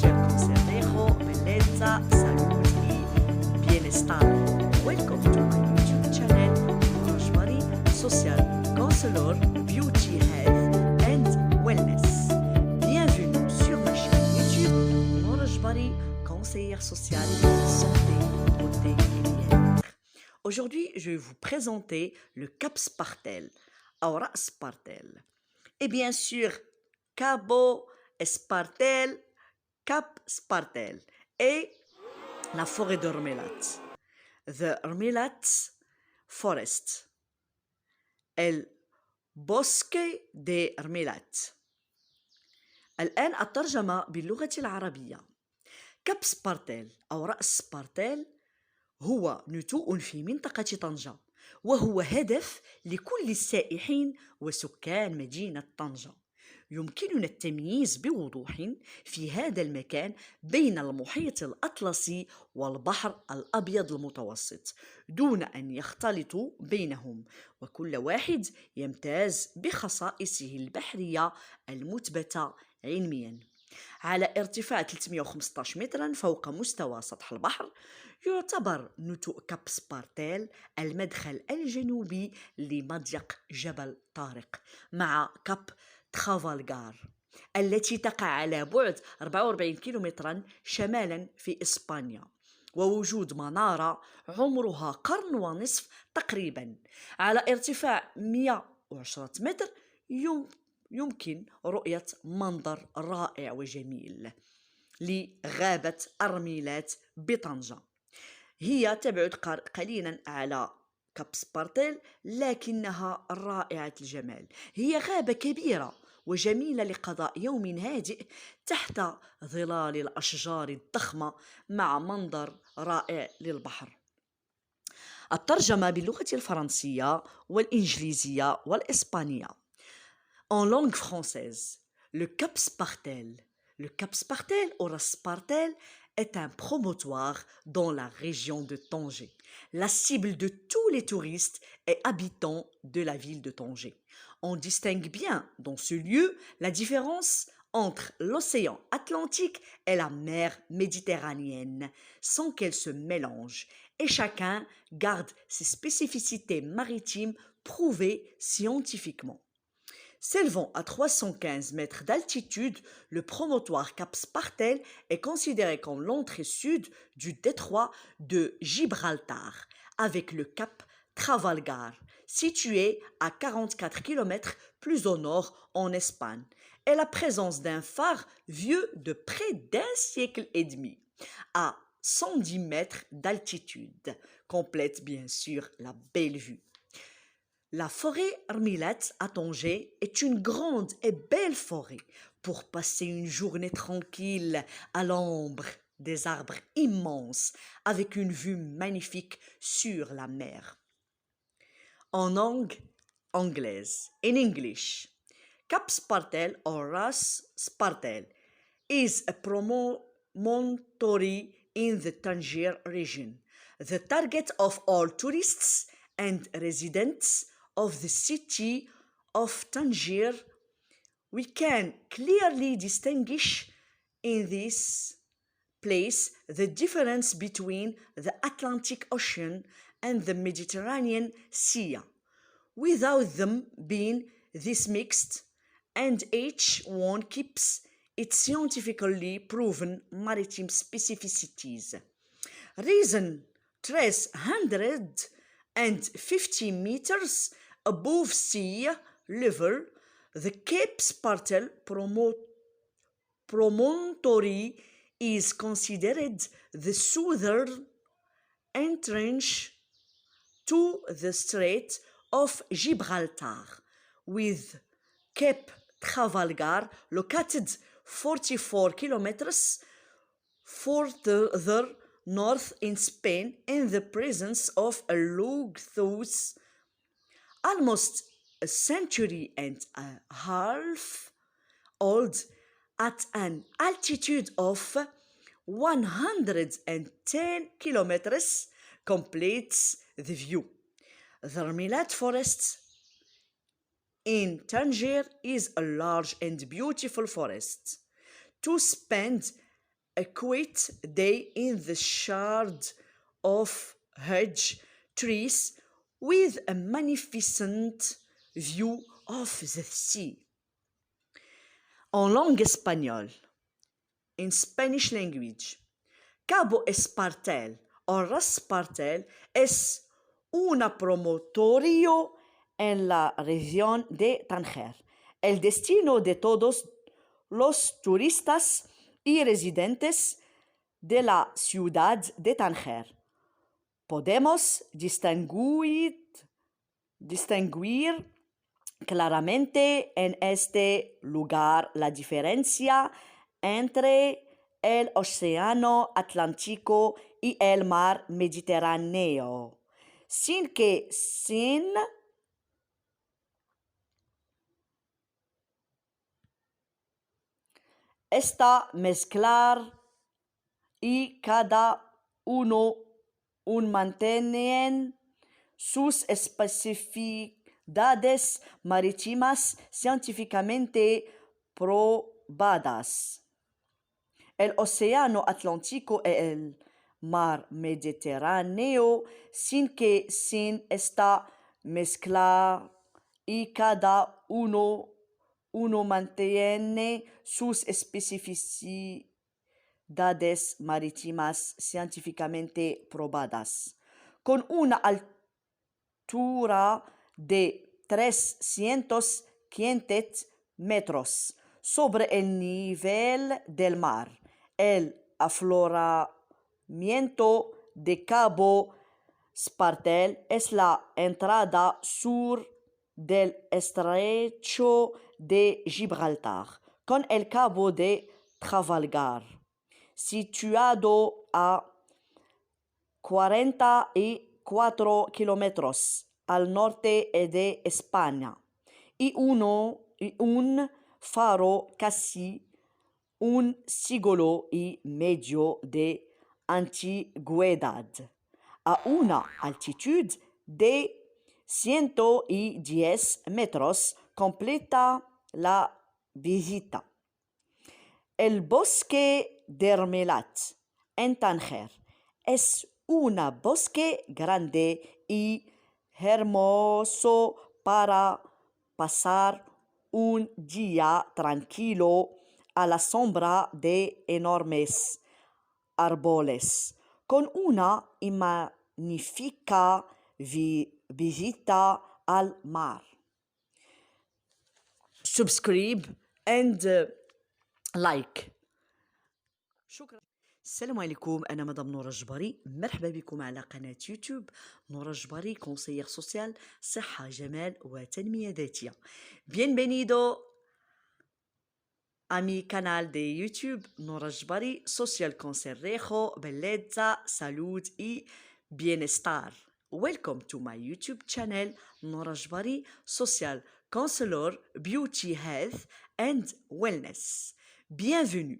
Monsieur Consejo, Bellezza, Salud y Bienestar. Welcome to my YouTube channel, Rajbari Social Counselor, Beauty, Health and Wellness. Bienvenue sur ma chaîne YouTube, Rajbari Conseillère sociale, santé, beauté et bien-être. Aujourd'hui, je vais vous présenter le cap Spartel, Aura Spartel. Et bien sûr, Cabo Spartel, Cap Spartel et la forêt de Ermelat. The Ermelat Forest. El Bosque de Ermelat. الآن الترجمة باللغة العربية. كاب سبارتيل أو رأس سبارتيل هو نتوء في منطقة طنجة، وهو هدف لكل السائحين وسكان مدينة طنجة. يمكننا التمييز بوضوح في هذا المكان بين المحيط الأطلسي والبحر الأبيض المتوسط دون أن يختلطوا بينهم، وكل واحد يمتاز بخصائصه البحرية المثبتة علمياً. على ارتفاع 315 متراً فوق مستوى سطح البحر، يعتبر نتوء كاب سبارتيل المدخل الجنوبي لمضيق جبل طارق مع كاب ترافالغار التي تقع على بعد 44 كيلومتراً شمالاً في إسبانيا، ووجود منارة عمرها قرن ونصف تقريباً على ارتفاع 110 متر يمكن رؤية منظر رائع وجميل لغابة أرميلات بطنجة. هي تبعد قليلا على كاب سبارتيل لكنها رائعة الجمال. هي غابة كبيرة وجميلة لقضاء يوم هادئ تحت ظلال الأشجار الضخمة مع منظر رائع للبحر. الترجمة باللغة الفرنسية والإنجليزية والإسبانية. En langue française, le Cap Spartel. Le Cap Spartel ou Spartel est un promontoire dans la région de Tanger, la cible de tous les touristes et habitants de la ville de Tanger. On distingue bien dans ce lieu la différence entre l'océan Atlantique et la mer Méditerranéenne, sans qu'elles se mélangent, et chacun garde ses spécificités maritimes prouvées scientifiquement. S'élevant à 315 mètres d'altitude, le promontoire Cap Spartel est considéré comme l'entrée sud du détroit de Gibraltar, avec le cap Trafalgar, situé à 44 km plus au nord en Espagne, et la présence d'un phare vieux de près d'un siècle et demi, à 110 mètres d'altitude, complète bien sûr la belle vue. La forêt Ermelat à Tanger est une grande et belle forêt pour passer une journée tranquille à l'ombre des arbres immenses avec une vue magnifique sur la mer. En langue anglaise, in English, Cap Spartel or Ras Spartel is a promontory in the Tangier region, the target of all tourists and residents of the city of Tangier. We can clearly distinguish in this place the difference between the Atlantic Ocean and the Mediterranean Sea, without them being this mixed, and each one keeps its scientifically proven maritime specificities. Reason 350 meters above sea level, the Cape Spartel promontory is considered the southern entrance to the Strait of Gibraltar, with Cape Trafalgar located 44 kilometers further north in Spain, in the presence of a log-thous almost a century and a half old at an altitude of 110 kilometers completes the view. The Ermelat Forest in Tangier is a large and beautiful forest. To spend a quiet day in the shade of hedge trees with a magnificent view of the sea. En langue espagnole, in Spanish language, Cabo Espartel o Raspartel es un promontorio en la región de Tánger, el destino de todos los turistas y residentes de la ciudad de Tánger. Podemos distinguir claramente en este lugar la diferencia entre el océano Atlántico y el mar Mediterráneo, sin esta mezclar y cada uno mantienen sus especificidades marítimas científicamente probadas. El océano Atlántico y el mar Mediterráneo, sin esta mezcla y cada uno mantiene sus especificidades marítimas científicamente probadas, con una altura de 315 metros sobre el nivel del mar. El afloramiento de Cabo Espartel es la entrada sur del estrecho de Gibraltar, con el Cabo de Trafalgar, situado a 44 kilómetros al norte de España, y un faro casi un siglo y medio de antigüedad, a una altitud de 110 metros, completa la visita. El bosque d'Hermelat en Tánger es un bosque grande y hermoso para pasar un día tranquilo a la sombra de enormes árboles, con una magnífica visita al mar. Subscribe and like. شكرا. السلام عليكم، أنا مدام نورة الجباري، مرحبا بكم على قناة يوتيوب نورة الجباري، كونسيير سوسيال، صحة جمال وتنمية ذاتية. Bienvenido a mi canal de YouTube Nora Jbari, social consejo, bellezza, salud y bienestar. Welcome to my YouTube channel Nora Jbari, social counselor, beauty, health and wellness. Bienvenue